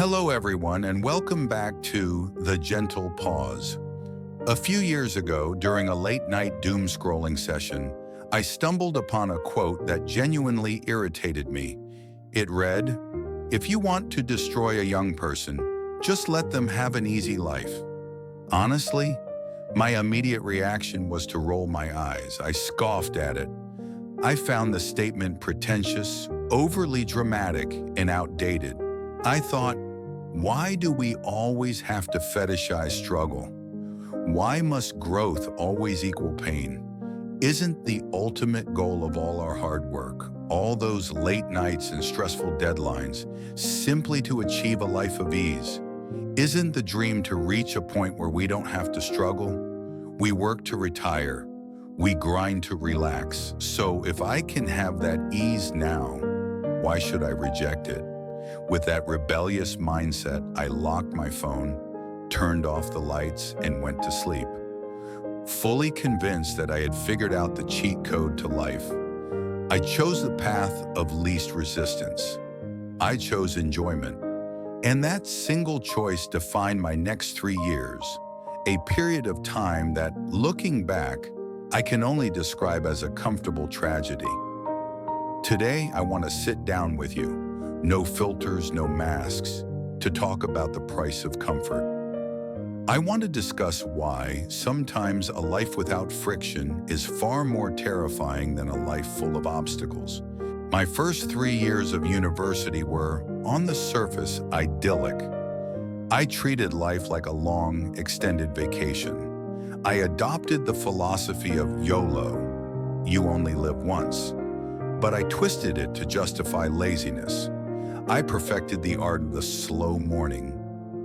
Hello, everyone, and welcome back to The Gentle Pause. A few years ago, during a late-night doom-scrolling session, I stumbled upon a quote that genuinely irritated me. It read, "If you want to destroy a young person, just let them have an easy life." Honestly, my immediate reaction was to roll my eyes. I scoffed at it. I found the statement pretentious, overly dramatic, and outdated. I thought, why do we always have to fetishize struggle? Why must growth always equal pain? Isn't the ultimate goal of all our hard work, all those late nights and stressful deadlines, simply to achieve a life of ease? Isn't the dream to reach a point where we don't have to struggle? We work to retire. We grind to relax. So if I can have that ease now, why should I reject it? With that rebellious mindset, I locked my phone, turned off the lights, and went to sleep. Fully convinced that I had figured out the cheat code to life, I chose the path of least resistance. I chose enjoyment. And that single choice defined my next 3 years, a period of time that, looking back, I can only describe as a comfortable tragedy. Today, I want to sit down with you. No filters, no masks, to talk about the price of comfort. I want to discuss why sometimes a life without friction is far more terrifying than a life full of obstacles. My first 3 years of university were, on the surface, idyllic. I treated life like a long, extended vacation. I adopted the philosophy of YOLO, you only live once, but I twisted it to justify laziness. I perfected the art of the slow morning,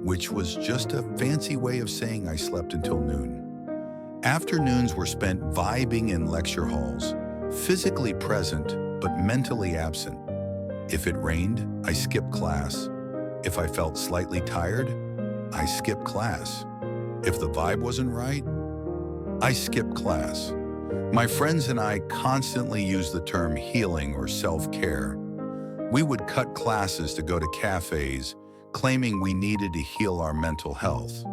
which was just a fancy way of saying I slept until noon. Afternoons were spent vibing in lecture halls, physically present but mentally absent. If it rained, I skipped class. If I felt slightly tired, I skipped class. If the vibe wasn't right, I skipped class. My friends and I constantly used the term healing or self-care. We would cut classes to go to cafes, claiming we needed to heal our mental health.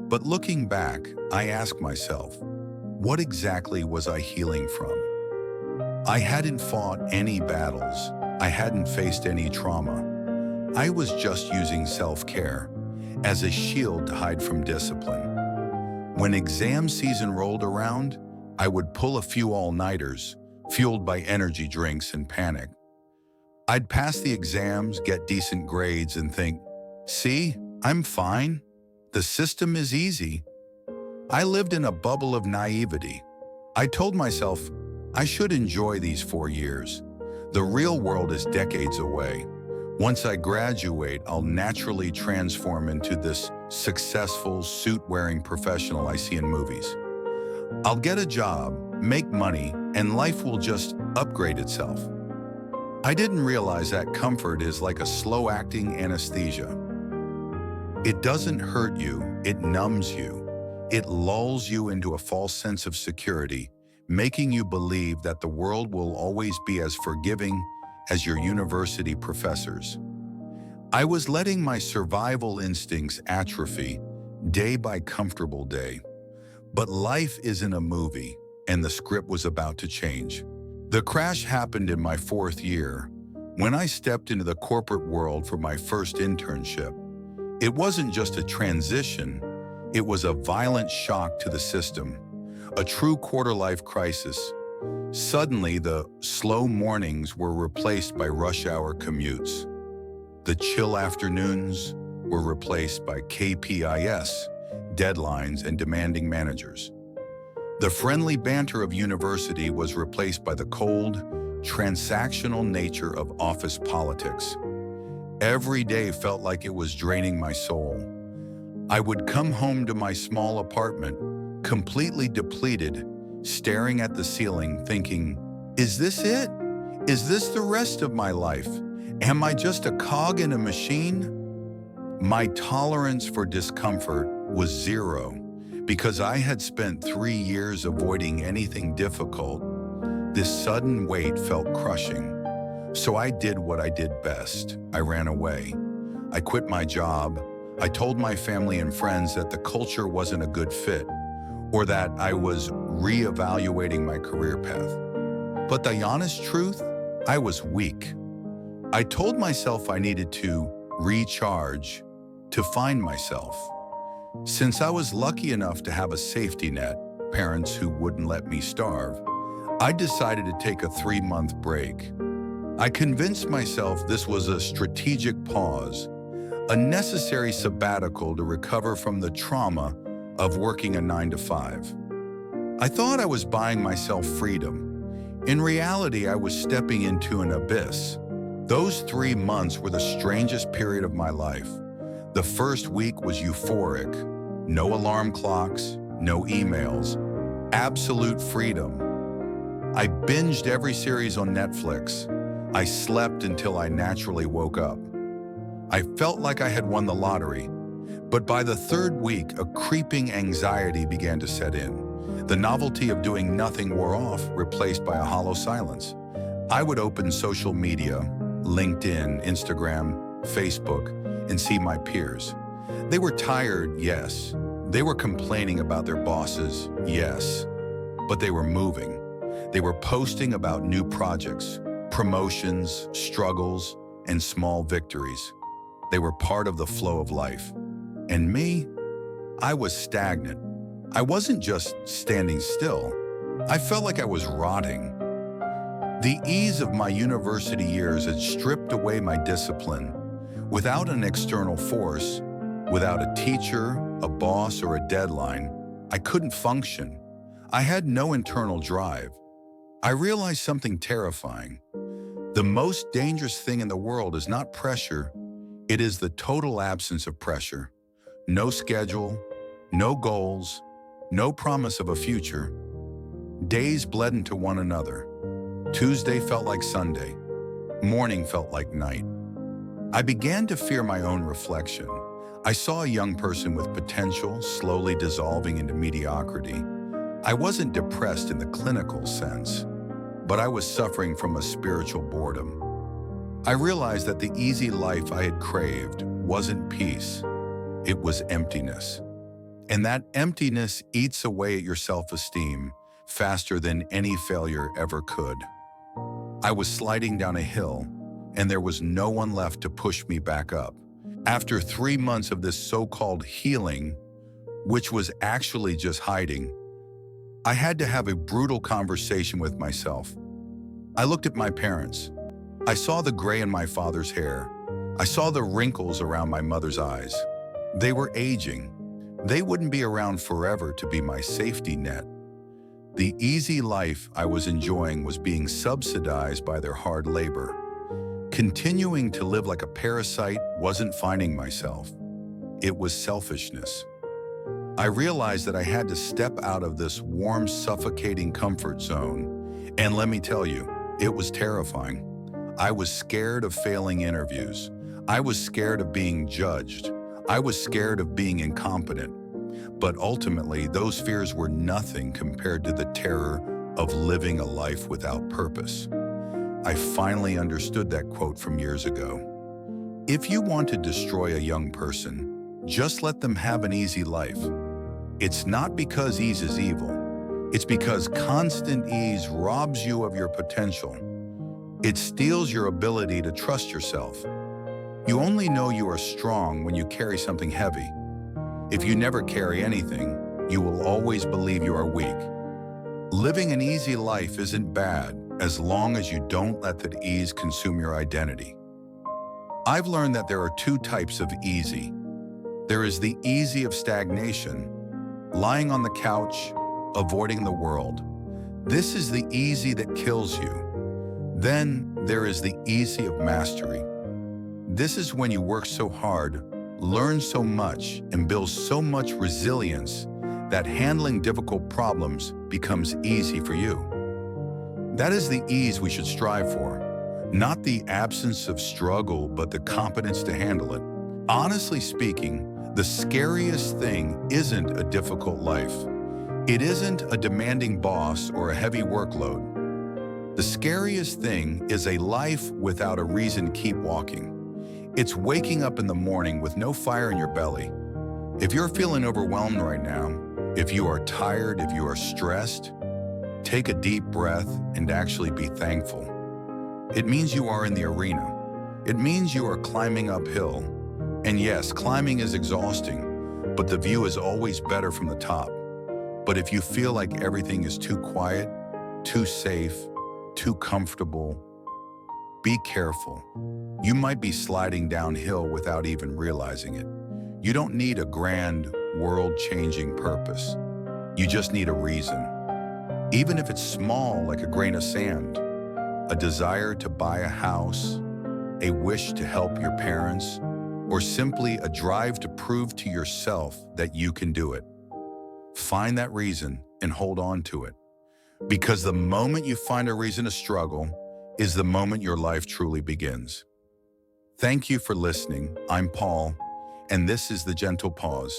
But looking back, I ask myself, what exactly was I healing from? I hadn't fought any battles. I hadn't faced any trauma. I was just using self-care as a shield to hide from discipline. When exam season rolled around, I would pull a few all-nighters, fueled by energy drinks and panic. I'd pass the exams, get decent grades, and think, see, I'm fine. The system is easy. I lived in a bubble of naivety. I told myself, I should enjoy these 4 years. The real world is decades away. Once I graduate, I'll naturally transform into this successful, suit-wearing professional I see in movies. I'll get a job, make money, and life will just upgrade itself. I didn't realize that comfort is like a slow-acting anesthesia. It doesn't hurt you, it numbs you. It lulls you into a false sense of security, making you believe that the world will always be as forgiving as your university professors. I was letting my survival instincts atrophy day by comfortable day. But life isn't a movie, and the script was about to change. The crash happened in my 4th year, when I stepped into the corporate world for my first internship. It wasn't just a transition, it was a violent shock to the system, a true quarter-life crisis. Suddenly, the slow mornings were replaced by rush-hour commutes. The chill afternoons were replaced by KPIs, deadlines, and demanding managers. The friendly banter of university was replaced by the cold, transactional nature of office politics. Every day felt like it was draining my soul. I would come home to my small apartment, completely depleted, staring at the ceiling, thinking, is this it? Is this the rest of my life? Am I just a cog in a machine? My tolerance for discomfort was zero. Because I had spent 3 years avoiding anything difficult, this sudden weight felt crushing. So I did what I did best. I ran away. I quit my job. I told my family and friends that the culture wasn't a good fit or that I was reevaluating my career path. But the honest truth, I was weak. I told myself I needed to recharge to find myself. Since I was lucky enough to have a safety net, parents who wouldn't let me starve, I decided to take a 3-month break. I convinced myself this was a strategic pause, a necessary sabbatical to recover from the trauma of working a 9 to 5. I thought I was buying myself freedom. In reality, I was stepping into an abyss. Those 3 months were the strangest period of my life. The first week was euphoric. No alarm clocks, no emails, absolute freedom. I binged every series on Netflix. I slept until I naturally woke up. I felt like I had won the lottery. But by the 3rd week, a creeping anxiety began to set in. The novelty of doing nothing wore off, replaced by a hollow silence. I would open social media, LinkedIn, Instagram, Facebook, and see my peers. They were tired, yes. They were complaining about their bosses, yes. But they were moving. They were posting about new projects, promotions, struggles, and small victories. They were part of the flow of life. And me, I was stagnant. I wasn't just standing still. I felt like I was rotting. The ease of my university years had stripped away my discipline. Without an external force, without a teacher, a boss, or a deadline, I couldn't function. I had no internal drive. I realized something terrifying. The most dangerous thing in the world is not pressure, it is the total absence of pressure. No schedule, no goals, no promise of a future. Days bled into one another. Tuesday felt like Sunday. Morning felt like night. I began to fear my own reflection. I saw a young person with potential slowly dissolving into mediocrity. I wasn't depressed in the clinical sense, but I was suffering from a spiritual boredom. I realized that the easy life I had craved wasn't peace, it was emptiness. And that emptiness eats away at your self-esteem faster than any failure ever could. I was sliding down a hill, and there was no one left to push me back up. After 3 months of this so-called healing, which was actually just hiding, I had to have a brutal conversation with myself. I looked at my parents. I saw the gray in my father's hair. I saw the wrinkles around my mother's eyes. They were aging. They wouldn't be around forever to be my safety net. The easy life I was enjoying was being subsidized by their hard labor. Continuing to live like a parasite wasn't finding myself. It was selfishness. I realized that I had to step out of this warm, suffocating comfort zone. And let me tell you, it was terrifying. I was scared of failing interviews. I was scared of being judged. I was scared of being incompetent. But ultimately, those fears were nothing compared to the terror of living a life without purpose. I finally understood that quote from years ago. If you want to destroy a young person, just let them have an easy life. It's not because ease is evil. It's because constant ease robs you of your potential. It steals your ability to trust yourself. You only know you are strong when you carry something heavy. If you never carry anything, you will always believe you are weak. Living an easy life isn't bad as long as you don't let that ease consume your identity. I've learned that there are 2 types of easy. There is the easy of stagnation, lying on the couch, avoiding the world. This is the easy that kills you. Then there is the easy of mastery. This is when you work so hard, learn so much, and build so much resilience that handling difficult problems becomes easy for you. That is the ease we should strive for, not the absence of struggle, but the competence to handle it. Honestly speaking, the scariest thing isn't a difficult life. It isn't a demanding boss or a heavy workload. The scariest thing is a life without a reason to keep walking. It's waking up in the morning with no fire in your belly. If you're feeling overwhelmed right now, if you are tired, if you are stressed, take a deep breath and actually be thankful. It means you are in the arena. It means you are climbing uphill. And yes, climbing is exhausting, but the view is always better from the top. But if you feel like everything is too quiet, too safe, too comfortable, be careful. You might be sliding downhill without even realizing it. You don't need a grand, world-changing purpose. You just need a reason. Even if it's small, like a grain of sand, a desire to buy a house, a wish to help your parents, or simply a drive to prove to yourself that you can do it. Find that reason and hold on to it. Because the moment you find a reason to struggle is the moment your life truly begins. Thank you for listening. I'm Paul, and this is The Gentle Pause.